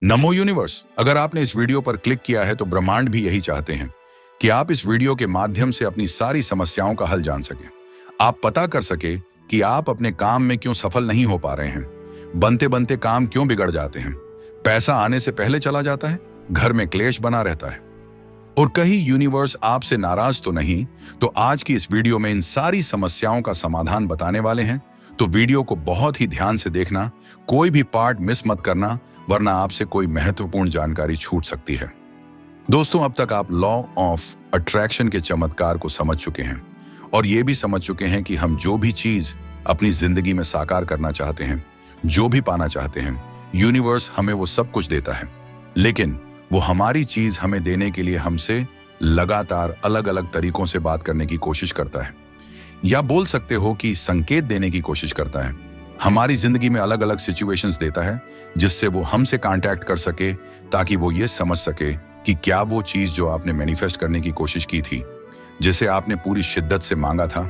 नमो universe. अगर आपने इस वीडियो पर क्लिक किया है तो ब्रह्मांड भी यही चाहते हैं कि आप इस वीडियो के माध्यम से अपनी सारी समस्याओं का हल जान सकें। आप पता कर सके कि आप अपने काम में क्यों सफल नहीं हो पा रहे हैं, बनते बनते काम क्यों बिगड़ जाते हैं, पैसा आने से पहले चला जाता है, घर में क्लेश बना रहता है और कहीं यूनिवर्स आपसे नाराज तो नहीं। तो आज की इस वीडियो में इन सारी समस्याओं का समाधान बताने वाले हैं, तो वीडियो को बहुत ही ध्यान से देखना, कोई भी पार्ट मिस मत करना, वरना आपसे कोई महत्वपूर्ण जानकारी छूट सकती है। दोस्तों, अब तक आप लॉ ऑफ अट्रैक्शन के चमत्कार को समझ चुके हैं और ये भी समझ चुके हैं कि हम जो भी चीज अपनी जिंदगी में साकार करना चाहते हैं, जो भी पाना चाहते हैं, यूनिवर्स हमें वो सब कुछ देता है, लेकिन वो हमारी चीज हमें देने के लिए हमसे लगातार अलग अलग तरीकों से बात करने की कोशिश करता है, या बोल सकते हो कि संकेत देने की कोशिश करता है। हमारी जिंदगी में अलग अलग सिचुएशंस देता है जिससे वो हमसे कांटेक्ट कर सके, ताकि वो ये समझ सके कि क्या वो चीज जो आपने मैनिफेस्ट करने की कोशिश की थी, जिसे आपने पूरी शिद्दत से मांगा था,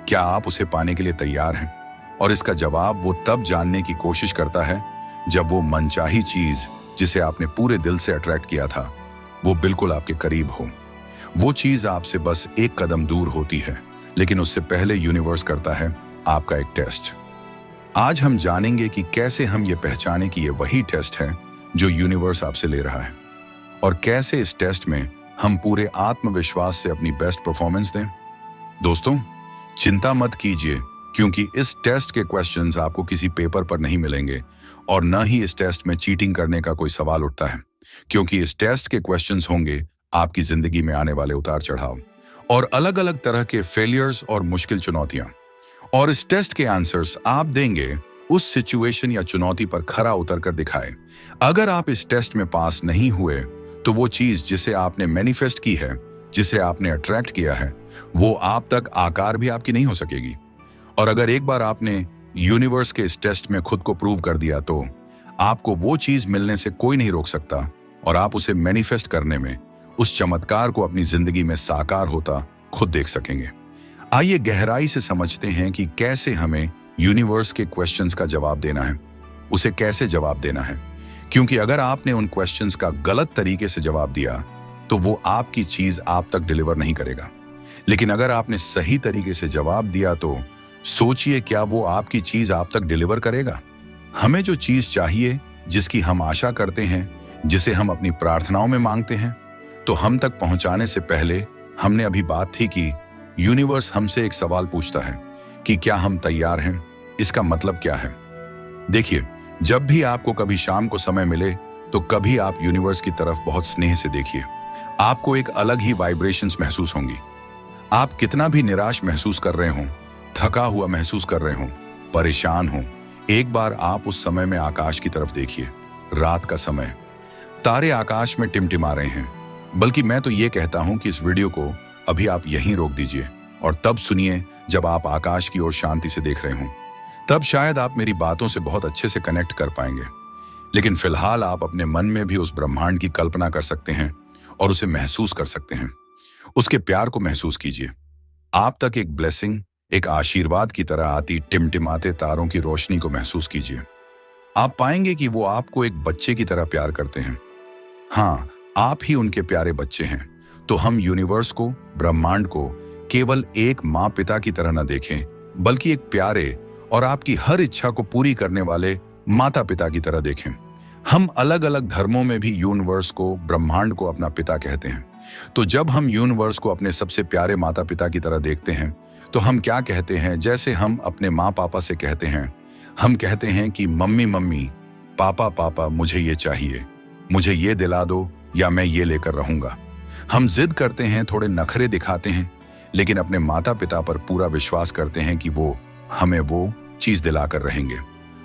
क्या आप उसे पाने के लिए तैयार हैं। और इसका जवाब वो तब जानने की कोशिश करता है जब वो मनचाही चीज जिसे आपने पूरे दिल से अट्रैक्ट किया था, वो बिल्कुल आपके करीब हो। वो चीज आपसे बस एक कदम दूर होती है, लेकिन उससे पहले यूनिवर्स करता है आपका एक टेस्ट। आज हम जानेंगे कि कैसे हम ये पहचाने कि ये वही टेस्ट है जो यूनिवर्स आपसे ले रहा है, और कैसे इस टेस्ट में हम पूरे आत्मविश्वास से अपनी बेस्ट परफॉर्मेंस दें। दोस्तों, चिंता मत कीजिए, क्योंकि इस टेस्ट के क्वेश्चंस आपको किसी पेपर पर नहीं मिलेंगे, और न ही इस टेस्ट में चीटिंग करने का कोई सवाल उठता है, क्योंकि इस टेस्ट के क्वेश्चंस होंगे आपकी जिंदगी में आने वाले उतार चढ़ाव और अलग अलग तरह के फेलियर्स और मुश्किल चुनौतियां। और इस टेस्ट के आंसर्स आप देंगे उस सिचुएशन या चुनौती पर खरा उतर कर दिखाए। अगर आप इस टेस्ट में पास नहीं हुए तो वो चीज जिसे आपने मैनिफेस्ट की है, जिसे आपने अट्रैक्ट किया है, वो आप तक आकार भी आपकी नहीं हो सकेगी। और अगर एक बार आपने यूनिवर्स के इस टेस्ट में खुद को प्रूव कर दिया तो आपको वो चीज मिलने से कोई नहीं रोक सकता, और आप उसे मैनिफेस्ट करने में, उस चमत्कार को अपनी जिंदगी में साकार होता खुद देख सकेंगे। आइए गहराई से समझते हैं कि कैसे हमें यूनिवर्स के क्वेश्चंस का जवाब देना है, उसे कैसे जवाब देना है। क्योंकि अगर आपने उन क्वेश्चंस का गलत तरीके से जवाब दिया तो वो आपकी चीज आप तक डिलीवर नहीं करेगा, लेकिन अगर आपने सही तरीके से जवाब दिया तो सोचिए, क्या वो आपकी चीज आप तक डिलीवर करेगा। हमें जो चीज चाहिए, जिसकी हम आशा करते हैं, जिसे हम अपनी प्रार्थनाओं में मांगते हैं, तो हम तक पहुंचाने से पहले हमने अभी बात थी कि यूनिवर्स हमसे एक सवाल पूछता है कि क्या हम तैयार हैं। इसका मतलब क्या है? देखिए, जब भी आपको कभी शाम को समय मिले तो कभी आप यूनिवर्स की तरफ बहुत स्नेह से देखिए। आपको एक अलग ही वाइब्रेशंस महसूस होंगी। आप कितना भी निराश महसूस कर रहे हों, थका हुआ महसूस कर रहे हों, परेशान हों, एक बार आप उस समय में आकाश की तरफ देखिए। रात का समय, तारे आकाश में टिमटिमा रहे हैं। बल्कि मैं तो ये कहता हूं कि इस वीडियो को अभी आप यहीं रोक दीजिए और तब सुनिए जब आप आकाश की ओर शांति से देख रहे हों। तब शायद आप मेरी बातों से बहुत अच्छे से कनेक्ट कर पाएंगे। लेकिन फिलहाल आप अपने मन में भी उस ब्रह्मांड की कल्पना कर सकते हैं और उसे महसूस कर सकते हैं। उसके प्यार को महसूस कीजिए। आप तक एक ब्लेसिंग, एक आशीर्वाद की तरह आती टिमटिमाते तारों की रोशनी को महसूस कीजिए। आप पाएंगे कि वो आपको एक बच्चे की तरह प्यार करते हैं। हाँ, आप ही उनके प्यारे बच्चे हैं। तो हम यूनिवर्स को, ब्रह्मांड को केवल एक माँ पिता की तरह न देखें, बल्कि एक प्यारे और आपकी हर इच्छा को पूरी करने वाले माता पिता की तरह देखें। हम अलग अलग धर्मों में भी यूनिवर्स को, ब्रह्मांड को अपना पिता कहते हैं। तो जब हम यूनिवर्स को अपने सबसे प्यारे माता पिता की तरह देखते हैं तो हम क्या कहते हैं? जैसे हम अपने माँ पापा से कहते हैं, हम कहते हैं कि मम्मी मम्मी, पापा पापा, मुझे ये चाहिए, मुझे ये दिला दो, या मैं ये लेकर रहूंगा। हम जिद करते हैं, थोड़े नखरे दिखाते हैं, लेकिन अपने माता पिता पर पूरा विश्वास करते हैं कि वो हमें वो चीज दिलाकर रहेंगे।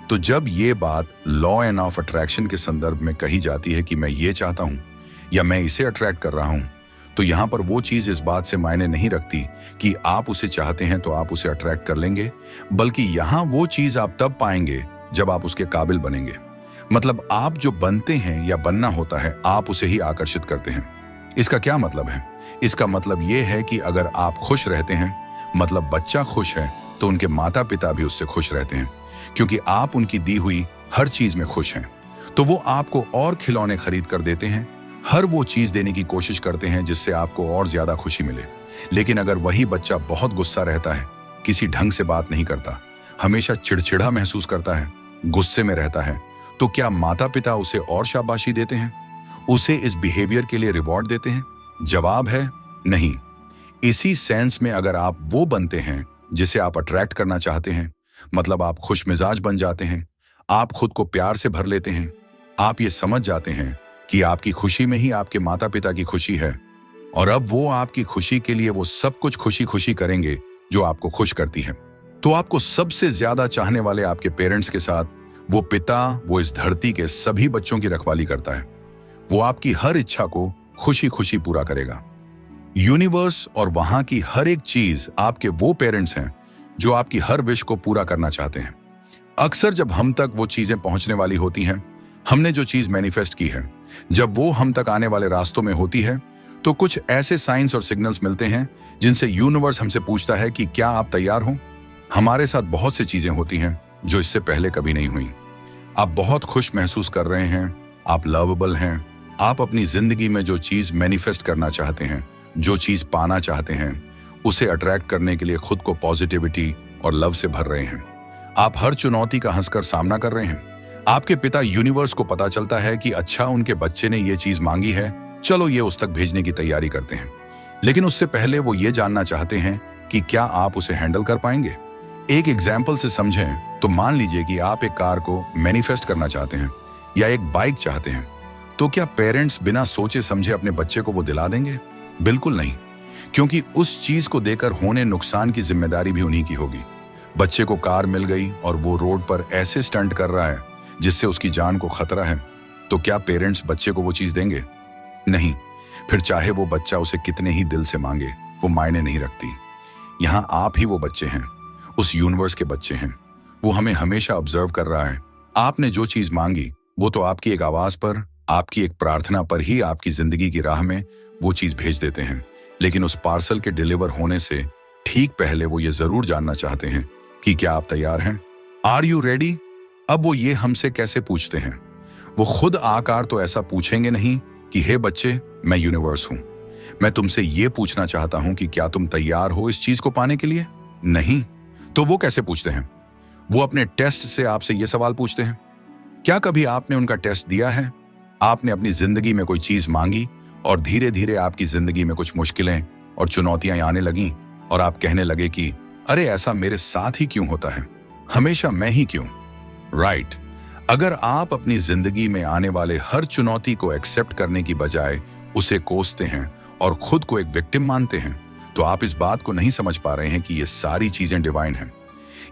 तो जब ये बात लॉ एंड ऑफ अट्रैक्शन के संदर्भ में कही जाती है कि मैं ये चाहता हूं या मैं इसे अट्रैक्ट कर रहा हूं, तो यहां पर वो चीज इस बात से मायने नहीं रखती कि आप उसे चाहते हैं तो आप उसे अट्रैक्ट कर लेंगे, बल्कि यहां वो चीज आप तब पाएंगे जब आप उसके काबिल बनेंगे। मतलब आप जो बनते हैं या बनना होता है, आप उसे ही आकर्षित करते हैं। इसका क्या मतलब है? इसका मतलब यह है कि अगर आप खुश रहते हैं, मतलब बच्चा खुश है, तो उनके माता पिता भी उससे खुश रहते हैं, क्योंकि आप उनकी दी हुई हर चीज में खुश हैं। तो वो आपको और खिलौने खरीद कर देते हैं, हर वो चीज देने की कोशिश करते हैं जिससे आपको और ज्यादा खुशी मिले। लेकिन अगर वही बच्चा बहुत गुस्सा रहता है, किसी ढंग से बात नहीं करता, हमेशा चिड़चिड़ा महसूस करता है, गुस्से में रहता है, तो क्या माता पिता उसे और शाबाशी देते हैं, उसे इस बिहेवियर के लिए रिवॉर्ड देते हैं? जवाब है नहीं। इसी सेंस में अगर आप वो बनते हैं जिसे आप अट्रैक्ट करना चाहते हैं, मतलब आप खुश मिजाज बन जाते हैं, आप खुद को प्यार से भर लेते हैं, आप ये समझ जाते हैं कि आपकी खुशी में ही आपके माता पिता की खुशी है, और अब वो आपकी खुशी के लिए वो सब कुछ खुशी खुशी करेंगे जो आपको खुश करती है, तो आपको सबसे ज्यादा चाहने वाले आपके पेरेंट्स के साथ वो पिता, वो इस धरती के सभी बच्चों की रखवाली करता है। वो आपकी हर इच्छा को खुशी खुशी पूरा करेगा। यूनिवर्स और वहां की हर एक चीज आपके वो पेरेंट्स हैं जो आपकी हर विश को पूरा करना चाहते हैं। अक्सर जब हम तक वो चीजें पहुंचने वाली होती हैं, हमने जो चीज मैनिफेस्ट की है, जब वो हम तक आने वाले रास्तों में होती है, तो कुछ ऐसे साइंस और सिग्नल्स मिलते हैं जिनसे यूनिवर्स हमसे पूछता है कि क्या आप तैयार हो। हमारे साथ बहुत सी चीजें होती हैं जो इससे पहले कभी नहीं हुई। आप बहुत खुश महसूस कर रहे हैं, आप लवेबल हैं, आप अपनी जिंदगी में जो चीज मैनिफेस्ट करना चाहते हैं, जो चीज पाना चाहते हैं, उसे अट्रैक्ट करने के लिए खुद को पॉजिटिविटी और लव से भर रहे हैं। आप हर चुनौती का हंसकर सामना कर रहे हैं। आपके पिता यूनिवर्स को पता चलता है कि अच्छा, उनके बच्चे ने ये चीज मांगी है, चलो ये उस तक भेजने की तैयारी करते हैं। लेकिन उससे पहले वो ये जानना चाहते हैं कि क्या आप उसे हैंडल कर पाएंगे। एक एग्जाम्पल से समझें तो मान लीजिए कि आप एक कार को मैनिफेस्ट करना चाहते हैं या एक बाइक चाहते हैं, तो क्या पेरेंट्स बिना सोचे समझे अपने बच्चे को वो दिला देंगे? बिल्कुल नहीं, क्योंकि उस चीज को देकर होने नुकसान की जिम्मेदारी भी उन्हीं की होगी। बच्चे को कार मिल गई और वो रोड पर ऐसे स्टंट कर रहा है जिससे उसकी जान को खतरा है, तो क्या पेरेंट्स बच्चे को वो चीज देंगे? नहीं। फिर चाहे वो बच्चा उसे कितने ही दिल से मांगे, वो मायने नहीं रखती। यहां आप ही वो बच्चे हैं, उस यूनिवर्स के बच्चे हैं। वो हमें हमेशा ऑब्जर्व कर रहा है। आपने जो चीज मांगी वो तो आपकी एक आवाज पर, आपकी एक प्रार्थना पर ही आपकी जिंदगी की राह में वो चीज भेज देते हैं। लेकिन उस पार्सल के डिलीवर होने से ठीक पहले वो ये जरूर जानना चाहते हैं कि क्या आप तैयार हैं? Are you ready? अब वो ये हमसे कैसे पूछते हैं? वो खुद आकर तो ऐसा पूछेंगे नहीं कि हे बच्चे, मैं यूनिवर्स हूं, मैं तुमसे ये पूछना चाहता हूं कि क्या तुम तैयार हो इस चीज को पाने के लिए? नहीं। तो वो कैसे पूछते हैं? वो अपने टेस्ट से आपसे ये सवाल पूछते हैं। क्या कभी आपने उनका टेस्ट दिया है? आपने अपनी जिंदगी में कोई चीज मांगी और धीरे धीरे आपकी जिंदगी में कुछ मुश्किलें और चुनौतियां आने लगीं और आप कहने लगे कि अरे ऐसा मेरे साथ ही क्यों होता है, हमेशा मैं ही क्यों? राइट। अगर आप अपनी जिंदगी में आने वाले हर चुनौती को एक्सेप्ट करने की बजाय उसे कोसते हैं और खुद को एक विक्टिम मानते हैं, तो आप इस बात को नहीं समझ पा रहे हैं कि ये सारी चीजें डिवाइन हैं।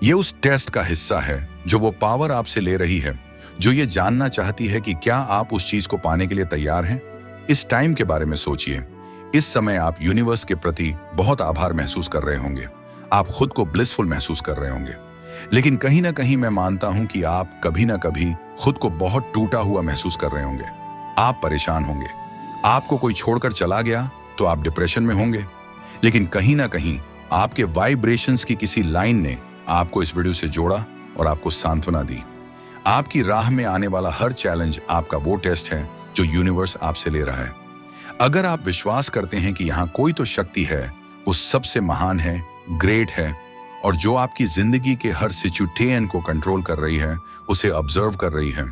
ये उस टेस्ट का हिस्सा है जो वो पावर आपसे ले रही है, जो ये जानना चाहती है कि क्या आप उस चीज को पाने के लिए तैयार हैं। इस टाइम के बारे में सोचिए। इस समय आप यूनिवर्स के प्रति बहुत आभार महसूस कर रहे होंगे, आप खुद को ब्लिसफुल महसूस कर रहे होंगे। लेकिन कहीं ना कहीं मैं मानता हूं कि आप कभी ना कभी खुद को बहुत टूटा हुआ महसूस कर रहे होंगे। आप परेशान होंगे, आपको कोई छोड़कर चला गया तो आप डिप्रेशन में होंगे। लेकिन कहीं ना कहीं आपके वाइब्रेशंस की किसी लाइन ने आपको इस वीडियो से जोड़ा और आपको सांत्वना दी। आपकी राह में आने वाला हर चैलेंज आपका वो टेस्ट है जो यूनिवर्स आपसे ले रहा है। अगर आप विश्वास करते हैं कि यहाँ कोई तो शक्ति है, वो सबसे महान है, ग्रेट है, और जो आपकी जिंदगी के हर सिचुएशन को कंट्रोल कर रही है, उसे ऑब्जर्व कर रही है,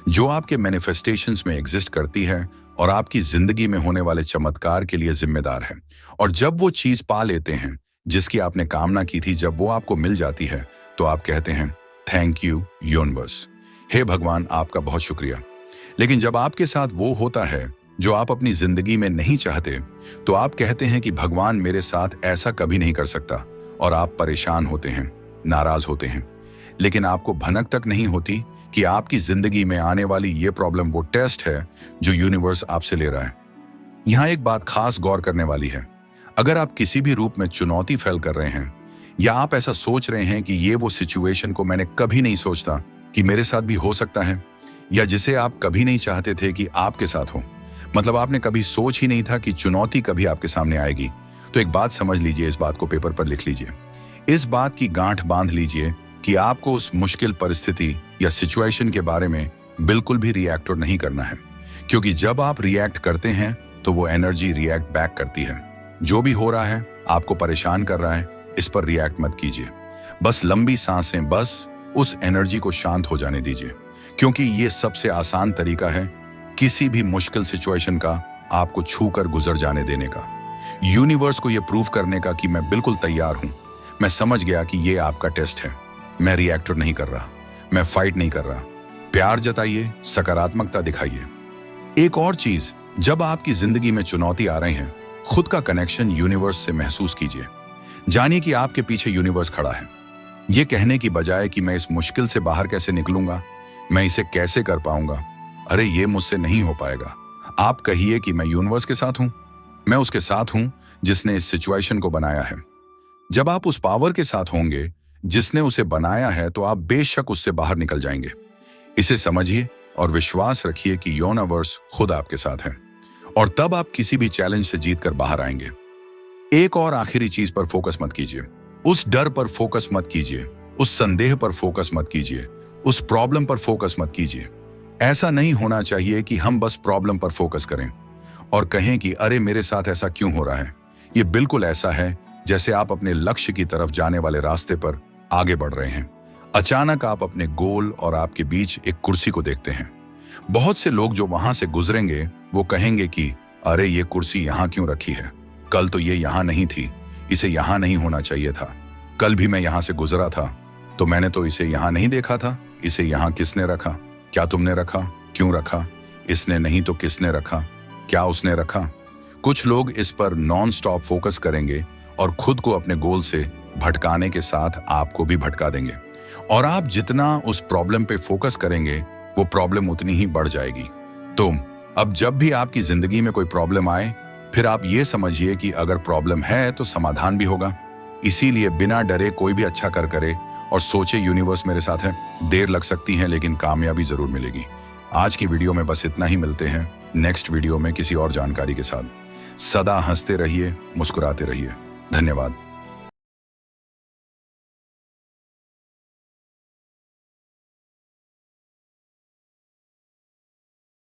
जो आपके मैनिफेस्टेशंस में एग्जिस्ट करती है और आपकी जिंदगी में होने वाले चमत्कार के लिए जिम्मेदार है, और जब वो चीज पा लेते हैं जिसकी आपने कामना की थी, जब वो आपको मिल जाती है, तो आप कहते हैं थैंक यू यूनिवर्स, हे भगवान, आपका बहुत शुक्रिया। लेकिन जब आपके साथ वो होता है जो आप अपनी जिंदगी में नहीं चाहते, तो आप कहते हैं कि भगवान मेरे साथ ऐसा कभी नहीं कर सकता, और आप परेशान होते हैं, नाराज होते हैं। लेकिन आपको भनक तक नहीं होती कि आपकी जिंदगी में आने वाली ये प्रॉब्लम वो टेस्ट है जो यूनिवर्स आपसे ले रहा है। यहाँ एक बात खास गौर करने वाली है। अगर आप किसी भी रूप में चुनौती फैल कर रहे हैं, या आप ऐसा सोच रहे हैं कि ये वो सिचुएशन को मैंने कभी नहीं सोचता कि मेरे साथ भी हो सकता है, या जिसे आप कभी नहीं चाहते थे कि आपके साथ हो, मतलब आपने कभी सोच ही नहीं था कि चुनौती कभी आपके सामने आएगी, तो एक बात समझ लीजिए, इस बात को पेपर पर लिख लीजिए। इस बात की गांठ बांध लीजिए कि आपको उस मुश्किल परिस्थिति या सिचुएशन के बारे में बिल्कुल भी रिएक्ट नहीं करना है, क्योंकि जब आप रिएक्ट करते हैं तो वो एनर्जी रिएक्ट बैक करती है। जो भी हो रहा है, आपको परेशान कर रहा है, इस पर रिएक्ट मत कीजिए। बस लंबी सांसें, बस उस एनर्जी को शांत हो जाने दीजिए, क्योंकि ये सबसे आसान तरीका है किसी भी मुश्किल सिचुएशन का आपको छू कर गुजर जाने देने का। यूनिवर्स को ये प्रूव करने का कि मैं बिल्कुल तैयार हूं। मैं समझ गया कि ये आपका टेस्ट है। मैं रिएक्टर नहीं कर रहा, मैं फाइट नहीं कर रहा। प्यार जताइए, सकारात्मकता दिखाइए। एक और चीज, जब आपकी जिंदगी में चुनौती आ रही है, खुद का कनेक्शन यूनिवर्स से महसूस कीजिए। जानिए कि आपके पीछे यूनिवर्स खड़ा है। ये कहने की बजाय कि मैं इस मुश्किल से बाहर कैसे निकलूंगा, मैं इसे कैसे कर पाऊंगा, अरे ये मुझसे नहीं हो पाएगा, आप कहिए कि मैं यूनिवर्स के साथ हूं। मैं उसके साथ हूं जिसने इस सिचुएशन को बनाया है। जब आप उस पावर के साथ होंगे जिसने उसे बनाया है, तो आप बेशक उससे बाहर निकल जाएंगे। इसे समझिए और विश्वास रखिए कि यूनिवर्स खुद आपके साथ है, और तब आप किसी भी चैलेंज से जीतकर बाहर आएंगे। एक और आखिरी चीज पर फोकस मत कीजिए। उस डर पर फोकस मत कीजिए, उस संदेह पर फोकस मत कीजिए, उस प्रॉब्लम पर फोकस मत कीजिए। ऐसा नहीं होना चाहिए कि हम बस प्रॉब्लम पर फोकस करें और कहें कि अरे मेरे साथ ऐसा क्यों हो रहा है। ये बिल्कुल ऐसा है जैसे आप अपने लक्ष्य की तरफ जाने वाले रास्ते पर आगे बढ़ रहे हैं। अचानक आप अपने गोल और आपके बीच एक कुर्सी को देखते हैं। बहुत से लोग जो वहां से गुजरेंगे वो कहेंगे कि अरे ये कुर्सी यहाँ क्यों रखी है, कल तो ये यहाँ नहीं थी, इसे यहाँ नहीं होना चाहिए था। कल भी मैं यहाँ से गुजरा था तो मैंने तो इसे यहाँ नहीं देखा था, इसे यहाँ किसने रखा, क्या तुमने रखा, क्यों रखा, इसने नहीं तो किसने रखा, क्या उसने रखा। कुछ लोग इस पर नॉन स्टॉप फोकस करेंगे और खुद को अपने गोल से भटकाने के साथ आपको भी भटका देंगे, और आप जितना उस प्रॉब्लम पे फोकस करेंगे वो प्रॉब्लम उतनी ही बढ़ जाएगी। तो अब जब भी आपकी जिंदगी में कोई प्रॉब्लम आए, फिर आप ये समझिए कि अगर प्रॉब्लम है तो समाधान भी होगा। इसीलिए बिना डरे कोई भी अच्छा करे और सोचे यूनिवर्स मेरे साथ है। देर लग सकती है लेकिन कामयाबी जरूर मिलेगी। आज की वीडियो में बस इतना ही। मिलते हैं नेक्स्ट वीडियो में किसी और जानकारी के साथ। सदा हंसते रहिए, मुस्कुराते रहिए। धन्यवाद।